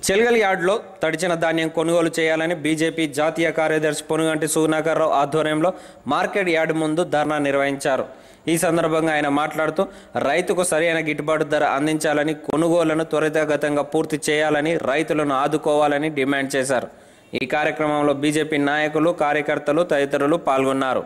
చెల్గల్ యార్డ్లో తడిచిన ధాన్యం కొనుగోలు చేయాలని బీజేపీ జాతీయ కార్యదర్శి పొనుగంటి సుగుణాకర్ రావు ఆధ్వర్యంలో మార్కెట్ యార్డ్ ముందు ధర్నా నిర్వహించారు. ఈ సందర్భంగా ఆయన మాట్లాడుతూ రైతుకు సరైన గిట్టుబాటు ధర అందించాలని, కొనుగోళ్లను త్వరితగతంగా పూర్తి చేయాలని, రైతులను ఆదుకోవాలని డిమాండ్ చేశారు. ఈ కార్యక్రమంలో బీజేపీ నాయకులు, కార్యకర్తలు తదితరులు పాల్గొన్నారు.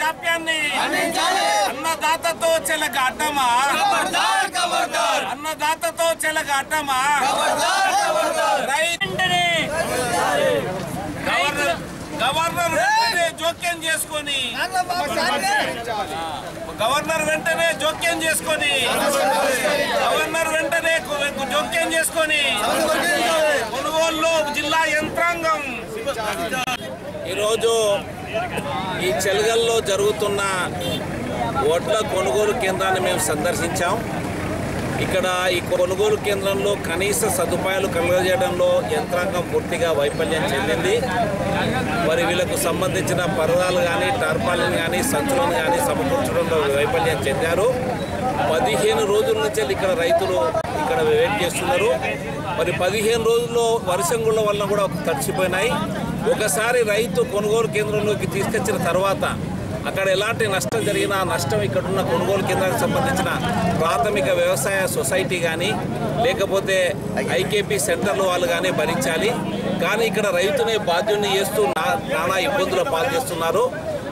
జాప్యాన్ని అన్నదాతతో చెలగాటమా, అన్నదాతతో చెలగాటమా. గవర్నర్ వెంటనే జోక్యం చేసుకొని గవర్నర్ వెంటనే జోక్యం చేసుకొని కొనుగోలులో జిల్లా యంత్రాంగం. ఈరోజు ఈ చెల్గల్లో జరుగుతున్న వడ్ల కొనుగోలు కేంద్రాన్ని మేము సందర్శించాం. ఇక్కడ ఈ కొనుగోలు కేంద్రంలో కనీస సదుపాయాలు కలుగజేయడంలో యంత్రాంగం పూర్తిగా వైఫల్యం చెందింది. మరి వీళ్ళకు సంబంధించిన పరదాలు కానీ, టార్పాలిన్ కానీ, సంచులను కానీ సమకూర్చడంలో వైఫల్యం చెందారు. 15 రోజుల నుంచి ఇక్కడ రైతులు ఇక్కడ వెయిట్ చేస్తున్నారు. మరి 15 రోజుల్లో వర్షం గుళ్ళ వల్ల కూడా తడిచిపోయినాయి. ఒకసారి రైతు కొనుగోలు కేంద్రంలోకి తీసుకొచ్చిన తర్వాత అక్కడ ఎలాంటి నష్టం జరిగినా నష్టం ఇక్కడున్న కొనుగోలు కేంద్రానికి సంబంధించిన ప్రాథమిక వ్యవసాయ సొసైటీ కానీ, లేకపోతే ఐకేపీ సెంటర్లు వాళ్ళు కానీ భరించాలి. కానీ ఇక్కడ రైతునే బాధ్యుని చేస్తూ నానా ఇబ్బందులు పాల్చేస్తున్నారు.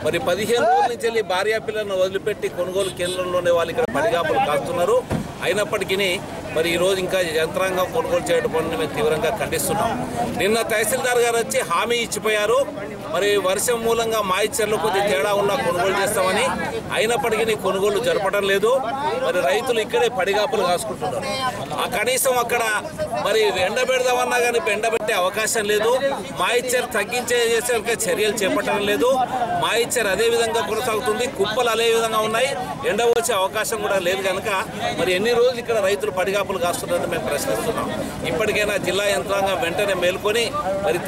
మరి 15 రోజుల నుంచి వెళ్ళి భార్యా పిల్లలను వదిలిపెట్టి కొనుగోలు కేంద్రంలోనే వాళ్ళు ఇక్కడ పడిగాపులు కాస్తున్నారు. అయినప్పటికీ మరి ఈరోజు ఇంకా యంత్రాంగం కొనుగోలు చేయడం పనులు మేము తీవ్రంగా ఖండిస్తున్నాం. నిన్న తహసీల్దార్ గారు వచ్చి హామీ ఇచ్చిపోయారు. మరి వర్షం మూలంగా మాయిచర్లు కొద్ది తేడా ఉన్నా కొనుగోలు చేస్తామని. అయినప్పటికీ కొనుగోలు జరపడం లేదు. మరి రైతులు ఇక్కడే పడిగాపులు కాసుకుంటున్నారు. కనీసం అక్కడ మరి ఎండబెడదామన్నా కానీ ఎండబెట్టే అవకాశం లేదు. మాయిచర్ తగ్గించే చర్యలు చేపట్టడం లేదు. మాయిచర్ అదే విధంగా కొనసాగుతుంది. కుప్పలు అదే విధంగా ఉన్నాయి. ఎండ వచ్చే అవకాశం కూడా లేదు కనుక మరి ఎన్ని రోజులు ఇక్కడ రైతులు పడిగాపులు కాస్తున్నారని మేము ప్రశ్నిస్తున్నాం. ఇప్పటికైనా జిల్లా యంత్రాంగం వెంటనే మేల్కొని మరి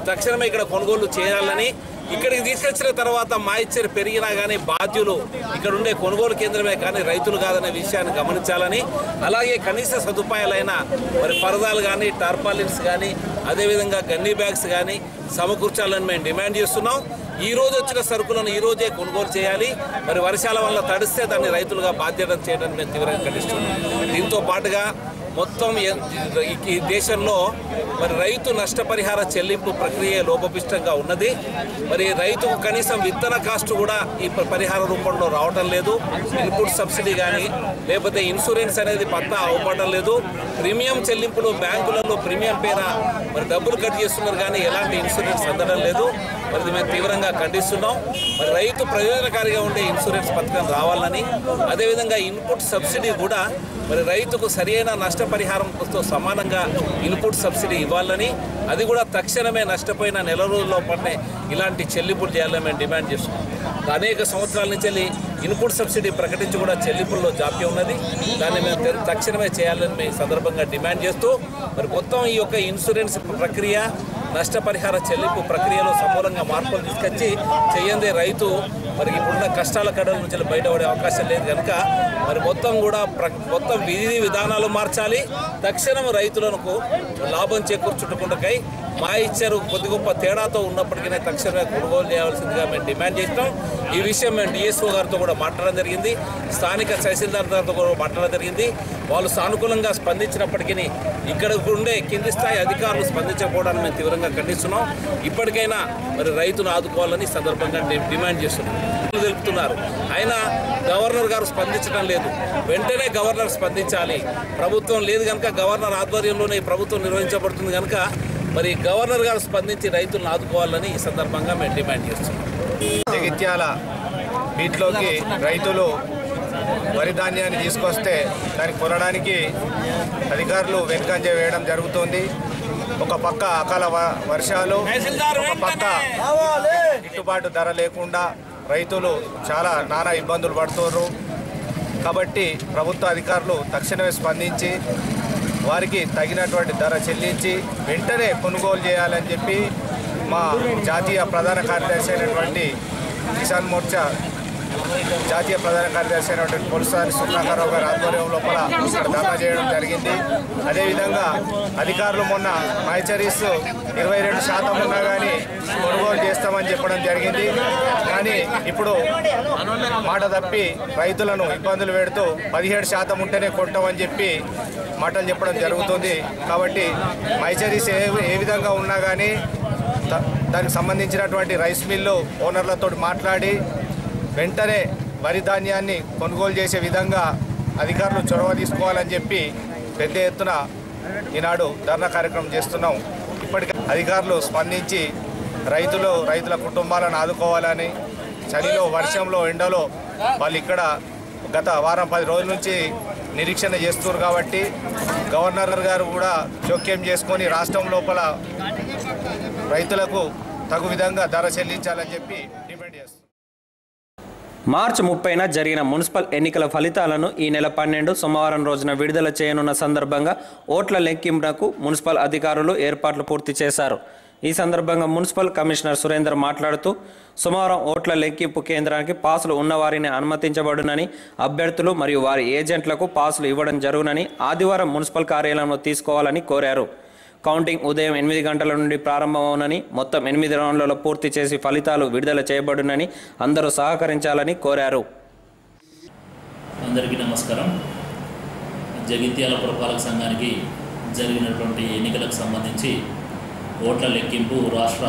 తక్షణమే ఇక్కడ కొనుగోలు చేయాలని, ఇక్కడికి తీసుకొచ్చిన తర్వాత మాయిచ్చర్ పెరిగినా కానీ బాధ్యులు ఇక్కడ ఉండే కొనుగోలు కేంద్రమే కానీ రైతులు కాదనే విషయాన్ని గమనించాలని, అలాగే కనీస సదుపాయాలైన మరి పరదాలు కానీ, టార్పాలిన్స్ కానీ, అదేవిధంగా గన్నీ బ్యాగ్స్ కానీ సమకూర్చాలని మేము డిమాండ్ చేస్తున్నాం. ఈ రోజు వచ్చిన సరుకులను ఈ రోజే కొనుగోలు చేయాలి. మరి వర్షాల వల్ల తడిస్తే దాన్ని రైతులుగా బాధ్యత చేయడానికి మేము తీవ్రంగా ఖండిస్తున్నాం. దీంతో పాటుగా మొత్తం ఈ దేశంలో మరి రైతు నష్టపరిహార చెల్లింపు ప్రక్రియ లోపభూయిష్టంగా ఉన్నది. మరి రైతుకు కనీసం విత్తన కాస్ట్ కూడా ఈ పరిహార రూపంలో రావటం లేదు. ఇన్పుట్ సబ్సిడీ కానీ లేకపోతే ఇన్సూరెన్స్ అనేది పత్తా అవ్వడం లేదు. ప్రీమియం చెల్లింపులు బ్యాంకులలో ప్రీమియం పేర మరి డబ్బులు కట్ చేస్తున్నారు కానీ ఎలాంటి ఇన్సూరెన్స్ అందడం లేదు. మరి మేము తీవ్రంగా ఖండిస్తున్నాం. మరి రైతు ప్రయోజనకారిగా ఉండే ఇన్సూరెన్స్ పథకం రావాలని, అదేవిధంగా ఇన్పుట్ సబ్సిడీ కూడా మరి రైతుకు సరైన నష్ట నష్టపరిహారంతో సమానంగా ఇన్పుట్ సబ్సిడీ ఇవ్వాలని, అది కూడా తక్షణమే నష్టపోయిన నెల రోజుల్లోపనే ఇలాంటి చెల్లింపులు చేయాలని మేము డిమాండ్ చేస్తున్నాం. అనేక సంవత్సరాల నుంచి ఇన్పుట్ సబ్సిడీ ప్రకటించి కూడా చెల్లింపుల్లో జాప్యం ఉన్నది. దాన్ని మేము తక్షణమే చేయాలని మేము సందర్భంగా డిమాండ్ చేస్తూ, మరి మొత్తం ఈ యొక్క ఇన్సూరెన్స్ ప్రక్రియ, నష్టపరిహార చెల్లింపు ప్రక్రియలో సమూలంగా మార్పులు తీసుకొచ్చి చేయందే రైతు మరి ఇప్పుడున్న కష్టాల కడల నుంచి బయటపడే అవకాశం లేదు కనుక మరి మొత్తం కూడా మొత్తం విధి విధానాలు మార్చాలి. తక్షణం రైతులకు లాభం చేకూర్చుటకుండకై మా ఇచ్చారు కొద్ది గొప్ప తేడాతో ఉన్నప్పటికీ తక్షణమే కొనుగోలు చేయాల్సిందిగా మేము డిమాండ్ చేస్తాం. ఈ విషయం మేము డిఎస్ఓ గారితో కూడా మాట్లాడడం జరిగింది, స్థానిక తహసీల్దార్ గారితో కూడా మాట్లాడడం జరిగింది. వాళ్ళు సానుకూలంగా స్పందించినప్పటికీ ఇక్కడ ఉండే కింది స్థాయి అధికారులు స్పందించకపోవడానికి మేము తీవ్రంగా ఖండిస్తున్నాం. ఇప్పటికైనా మరి రైతును ఆదుకోవాలని సందర్భంగా డిమాండ్ చేస్తున్నాం తెలుపుతున్నారు. అయినా గవర్నర్ గారు స్పందించడం లేదు. వెంటనే గవర్నర్ స్పందించాలి. ప్రభుత్వం లేదు కనుక గవర్నర్ ఆధ్వర్యంలోనే ఈ ప్రభుత్వం నిర్వహించబడుతుంది కనుక మరి గవర్నర్ గారు స్పందించి రైతులను ఆదుకోవాలని ఈ సందర్భంగా మేము డిమాండ్ చేస్తున్నాం. జగిత్యాల వీటిలోకి రైతులు వరి ధాన్యాన్ని తీసుకొస్తే దాన్ని కొనడానికి అధికారులు వెనుకంజ వేయడం జరుగుతుంది. ఒక పక్క అకాల వర్షాలు, ఒక పక్క గిట్టుబాటు ధర లేకుండా రైతులు చాలా నానా ఇబ్బందులు పడుతున్నారు. కాబట్టి ప్రభుత్వ అధికారులు తక్షణమే స్పందించి వారికి తగినటువంటి ధర చెల్లించి వెంటనే కొనుగోలు చేయాలని చెప్పి మా జాతీయ ప్రధాన కార్యదర్శి అయినటువంటి కిసాన్ మోర్చా జాతీయ ప్రధాన కార్యదర్శి అయినటువంటి పొలిసారి సుధాకర్రావు గారి ఆధ్వర్యం లోపల ఇక్కడ ధర్నా చేయడం జరిగింది. అదేవిధంగా అధికారులు మొన్న మైచరీస్ 22% ఉన్నా కానీ కొనుగోలు చేస్తామని చెప్పడం జరిగింది. కానీ ఇప్పుడు మాట తప్పి రైతులను ఇబ్బందులు పెడుతూ 17% ఉంటేనే కొంటామని చెప్పి మాటలు చెప్పడం జరుగుతుంది. కాబట్టి మైచరీస్ ఏ విధంగా ఉన్నా కానీ దానికి సంబంధించినటువంటి రైస్ మిల్లు ఓనర్లతో మాట్లాడి వెంటనే వరి ధాన్యాన్ని కొనుగోలు చేసే విధంగా అధికారులు చొరవ తీసుకోవాలని చెప్పి పెద్ద ఎత్తున ఈనాడు ధర్నా కార్యక్రమం చేస్తున్నాం. ఇప్పటికే అధికారులు స్పందించి రైతుల కుటుంబాలను ఆదుకోవాలని, చలిలో, వర్షంలో, ఎండలో వాళ్ళు ఇక్కడ గత వారం 10 రోజుల నుంచి నిరీక్షణ చేస్తున్నారు. కాబట్టి గవర్నర్ గారు కూడా జోక్యం చేసుకొని రాష్ట్రం లోపల రైతులకు తగు విధంగా ధర చెల్లించాలని చెప్పి డిమాండ్ చేస్తున్నారు. మార్చి 30న జరిగిన మున్సిపల్ ఎన్నికల ఫలితాలను ఈ నెల 12 సోమవారం రోజున విడుదల చేయనున్న సందర్భంగా ఓట్ల లెక్కింపునకు మున్సిపల్ అధికారులు ఏర్పాట్లు పూర్తి చేశారు. ఈ సందర్భంగా మున్సిపల్ కమిషనర్ సురేందర్ మాట్లాడుతూ సోమవారం ఓట్ల లెక్కింపు కేంద్రానికి పాసులు ఉన్నవారిని అనుమతించబడునని, అభ్యర్థులు మరియు వారి ఏజెంట్లకు పాసులు ఇవ్వడం జరుగునని ఆదివారం మున్సిపల్ కార్యాలయంలో తీసుకోవాలని కోరారు. కౌంటింగ్ ఉదయం 8 గంటల నుండి ప్రారంభమవునని, మొత్తం 8 రౌండ్లలో పూర్తి చేసి ఫలితాలు విడుదల చేయబడునని అందరూ సహకరించాలని కోరారు. అందరికీ నమస్కారం. జగిత్యాల పురపాలక సంఘానికి జరిగినటువంటి ఎన్నికలకు సంబంధించి ఓట్ల లెక్కింపు రాష్ట్ర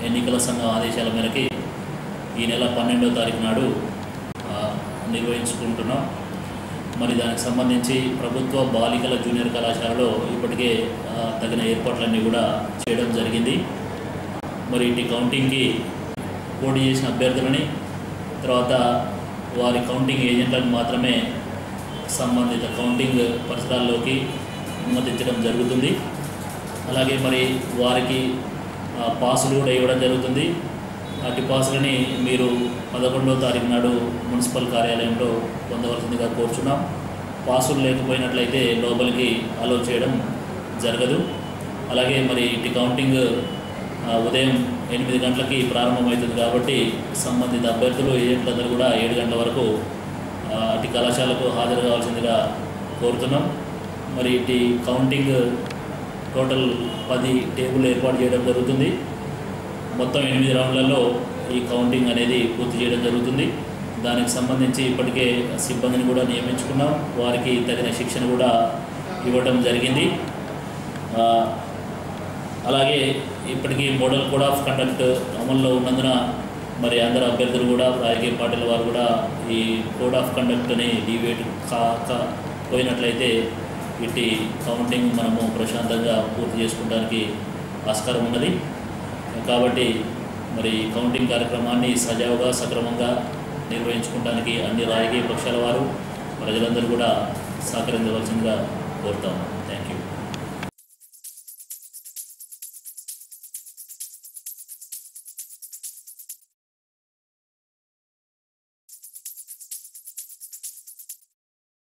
ఎన్నికల సంఘం ఆదేశాల మేరకు ఈ నెల 12వ తారీఖు నాడు నిర్వహించుకుంటున్నాం. మరి దానికి సంబంధించి ప్రభుత్వ బాలికల జూనియర్ కళాశాలలో ఇప్పటికే తగిన ఏర్పాట్లన్నీ కూడా చేయడం జరిగింది. మరి ఇటు కౌంటింగ్కి పోటీ చేసిన అభ్యర్థులని, తర్వాత వారి కౌంటింగ్ ఏజెంట్లను మాత్రమే సంబంధిత కౌంటింగ్ పరిసరాల్లోకి అనుమతించడం జరుగుతుంది. అలాగే మరి వారికి పాసులు కూడా ఇవ్వడం జరుగుతుంది. అటు పాసులని మీరు 11వ తారీఖు నాడు మున్సిపల్ కార్యాలయంలో పొందవలసిందిగా కోరుచున్నాం. పాసులు లేకపోయినట్లయితే లోపలికి అలో చేయడం జరగదు. అలాగే మరి ఇటు కౌంటింగ్ ఉదయం 8 గంటలకి ప్రారంభమవుతుంది కాబట్టి సంబంధిత అభ్యర్థులు ఏజెంట్లందరూ కూడా 7 గంటల వరకు అటు కళాశాలకు హాజరు కావాల్సిందిగా కోరుతున్నాం. మరి ఇటు కౌంటింగ్ టోటల్ 10 టేబుల్ ఏర్పాటు చేయడం జరుగుతుంది. మొత్తం 8 రౌండ్లలో ఈ కౌంటింగ్ అనేది పూర్తి చేయడం జరుగుతుంది. దానికి సంబంధించి ఇప్పటికే సిబ్బందిని కూడా నియమించుకున్నాం. వారికి తగిన శిక్షణ కూడా ఇవ్వడం జరిగింది. అలాగే ఇప్పటికీ మోడల్ కోడ్ ఆఫ్ కండక్ట్ అమల్లో ఉన్నందున మరి అందరు అభ్యర్థులు కూడా రాజకీయ పార్టీల వారు కూడా ఈ కోడ్ ఆఫ్ కండక్ట్ని డివేట్ పోయినట్లయితే ఇట్టి కౌంటింగ్ మనము ప్రశాంతంగా పూర్తి చేసుకోవడానికి ఆస్కారం ఉన్నది. కాబట్టి మరి కౌంటింగ్ కార్యక్రమాన్ని సజావుగా సక్రమంగా నిర్వహించుకోవడానికి అన్ని రాజకీయ పక్షాల వారు ప్రజలందరూ కూడా సహకరించవలసిందిగా కోరుతాము.